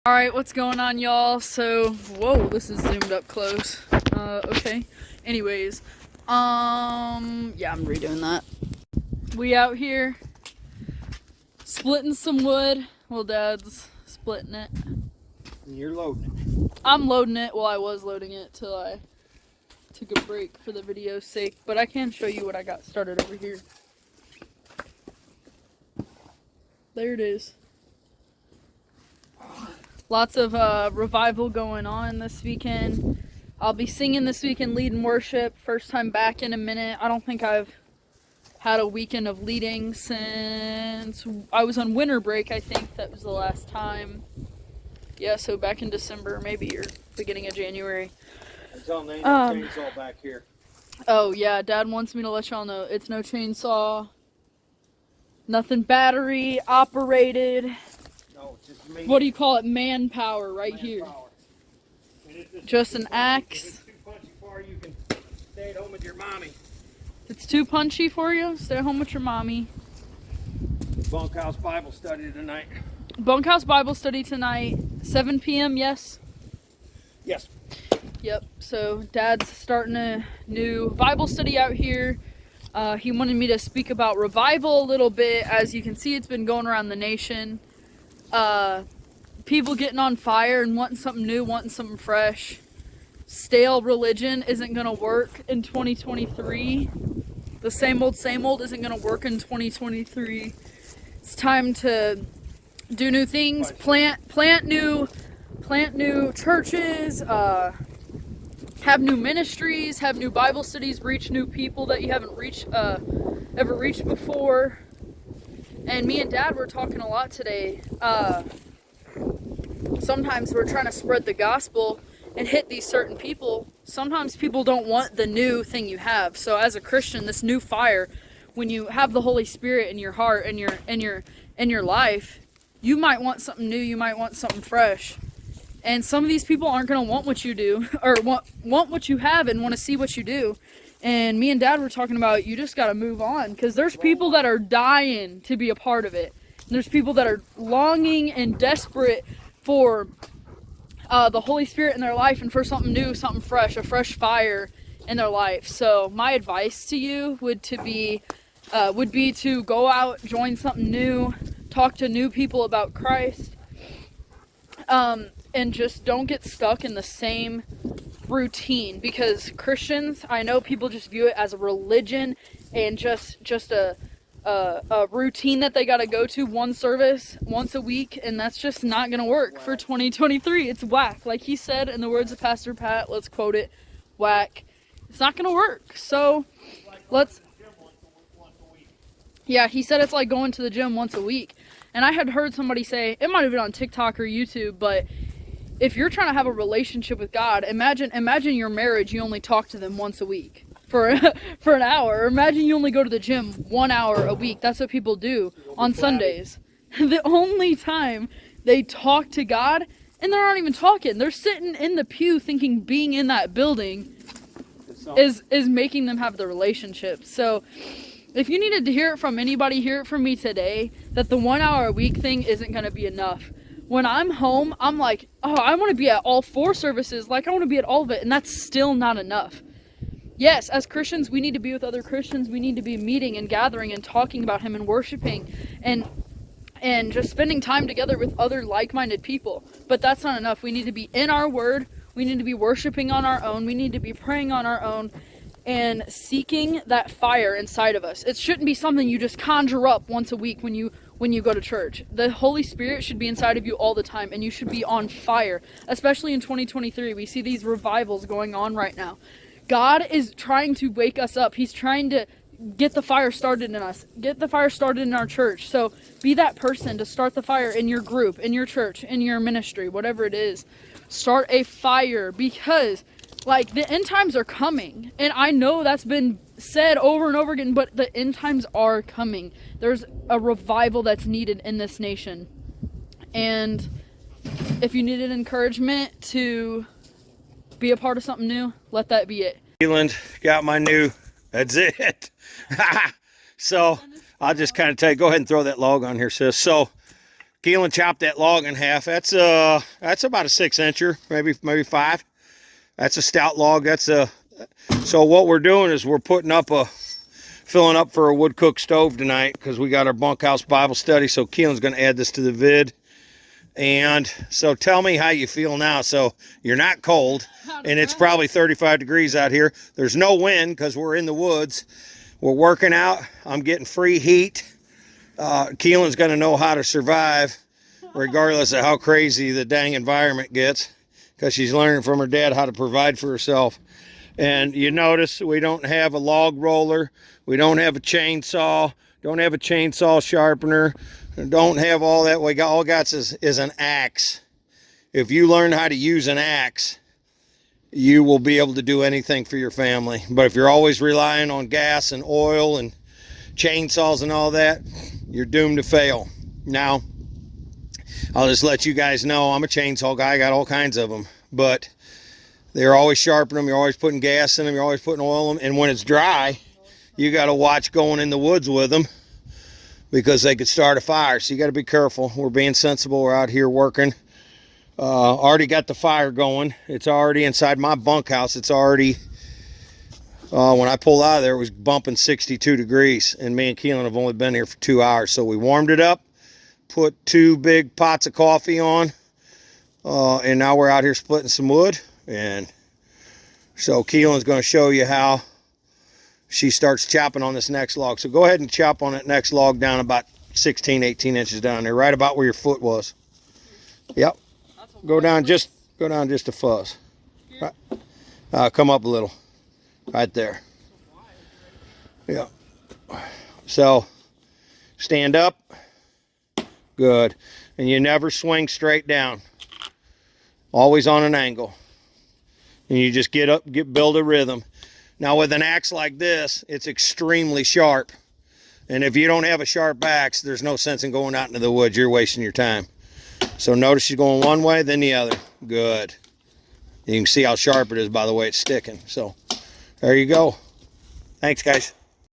Alright, what's going on, y'all? So, whoa, this is zoomed up close. Okay. Anyways, yeah, I'm redoing that. We out here splitting some wood. Well, Dad's splitting it. You're loading it. I'm loading it. Well, I was loading it till I took a break for the video's sake, but I can show you what I got started over here. There it is. Lots of revival going on this weekend. I'll be singing this weekend, leading worship. First time back in a minute. I don't think I've had a weekend of leading since I was on winter break. I think that was the last time. Yeah, so back in December, maybe, or beginning of January. It's on the chainsaw back here. Oh, yeah, Dad wants me to let y'all know it's no chainsaw. Nothing battery operated. No, it's just me. What do you call it? Manpower right here. Just an axe. If it's too punchy for you, you can stay at home with your mommy. If it's too punchy for you, stay home with your mommy. Bunkhouse Bible study tonight. Bunkhouse Bible study tonight, 7 p.m., yes? Yes. Yep, so Dad's starting a new Bible study out here. He wanted me to speak about revival a little bit. As you can see, it's been going around the nation. People getting on fire and wanting something new, wanting something fresh. Stale religion isn't going to work in 2023. The same old isn't going to work in 2023. It's time to do new things, plant new churches, have new ministries, have new Bible studies, reach new people that you haven't ever reached before. And me and Dad were talking a lot today. Sometimes we're trying to spread the gospel and hit these certain people. Sometimes people don't want the new thing you have. So as a Christian, this new fire, when you have the Holy Spirit in your heart and your life, you might want something new, you might want something fresh. And some of these people aren't going to want what you do, or want what you have and want to see what you do. And me and Dad were talking about, you just got to move on, because there's people that are dying to be a part of it. And there's people that are longing and desperate for the Holy Spirit in their life and for something new, something fresh, a fresh fire in their life. So my advice to you would be to go out, join something new, talk to new people about Christ, and just don't get stuck in the same routine. Because Christians, I know people just view it as a religion and just a routine that they got to go to one service once a week, and that's just not gonna work for 2023. It's whack, like he said in the words of Pastor Pat. Let's quote it: whack. It's not gonna work. So yeah, he said it's like going to the gym once a week. And I had heard somebody say, it might have been on TikTok or YouTube, but if you're trying to have a relationship with God, imagine your marriage, you only talk to them once a week for an hour. Or imagine you only go to the gym 1 hour a week. That's what people do on Sundays. The only time they talk to God, and they're not even talking. They're sitting in the pew thinking being in that building is making them have the relationship. So if you needed to hear it from anybody, hear it from me today, that the 1 hour a week thing isn't going to be enough. When I'm home, I'm like, oh, I want to be at all 4 services. Like, I want to be at all of it. And that's still not enough. Yes, as Christians, we need to be with other Christians. We need to be meeting and gathering and talking about Him and worshiping and just spending time together with other like-minded people. But that's not enough. We need to be in our Word. We need to be worshiping on our own. We need to be praying on our own and seeking that fire inside of us. It shouldn't be something you just conjure up once a week when you go to church. The Holy Spirit should be inside of you all the time, and you should be on fire. Especially in 2023, we see these revivals going on right now. God is trying to wake us up. He's trying to get the fire started in us. Get the fire started in our church. So be that person to start the fire in your group, in your church, in your ministry, whatever it is. Start a fire, because like the end times are coming. And I know that's been said over and over again, but the end times are coming. There's a revival that's needed in this nation. And if you needed encouragement to be a part of something new, let that be it. Zealand got my new, that's it. So I'll just kind of tell you, go ahead and throw that log on here, sis. So Keelan chopped that log in half. That's about a 6-incher, maybe 5. That's a stout log. So what we're doing is we're filling up for a wood cook stove tonight because we got our bunkhouse Bible study. So Keelan's going to add this to the vid. And so tell me how you feel now. So you're not cold, and it's probably 35 degrees out here. There's no wind because we're in the woods. We're working out. I'm getting free heat. Keelan's going to know how to survive regardless of how crazy the dang environment gets, because she's learning from her dad how to provide for herself. And you notice we don't have a log roller. We don't have a chainsaw. Don't have a chainsaw sharpener. Don't have all that. All we got is an axe. If you learn how to use an axe, you will be able to do anything for your family. But if you're always relying on gas and oil and chainsaws and all that, you're doomed to fail. Now, I'll just let you guys know I'm a chainsaw guy. I got all kinds of them, but they're always sharpening them. You're always putting gas in them. You're always putting oil in them. And when it's dry, you got to watch going in the woods with them, because they could start a fire. So you got to be careful. We're being sensible. We're out here working. Already got the fire going. It's already inside my bunkhouse. It's already, when I pulled out of there, it was bumping 62 degrees. And me and Keelan have only been here for 2 hours. So we warmed it up, put 2 big pots of coffee on. And now we're out here splitting some wood. And so Keelan's going to show you how she starts chopping on this next log. So go ahead and chop on that next log down about 16, 18 inches down there, right about where your foot was. Yep. Go down just a fuzz. Right. Come up a little. Right there. Yeah. So stand up. Good. And you never swing straight down. Always on an angle. And you just get up, build a rhythm. Now with an axe like this, it's extremely sharp. And if you don't have a sharp axe, there's no sense in going out into the woods. You're wasting your time. So notice she's going one way, then the other. Good. You can see how sharp it is by the way it's sticking. So there you go. Thanks, guys.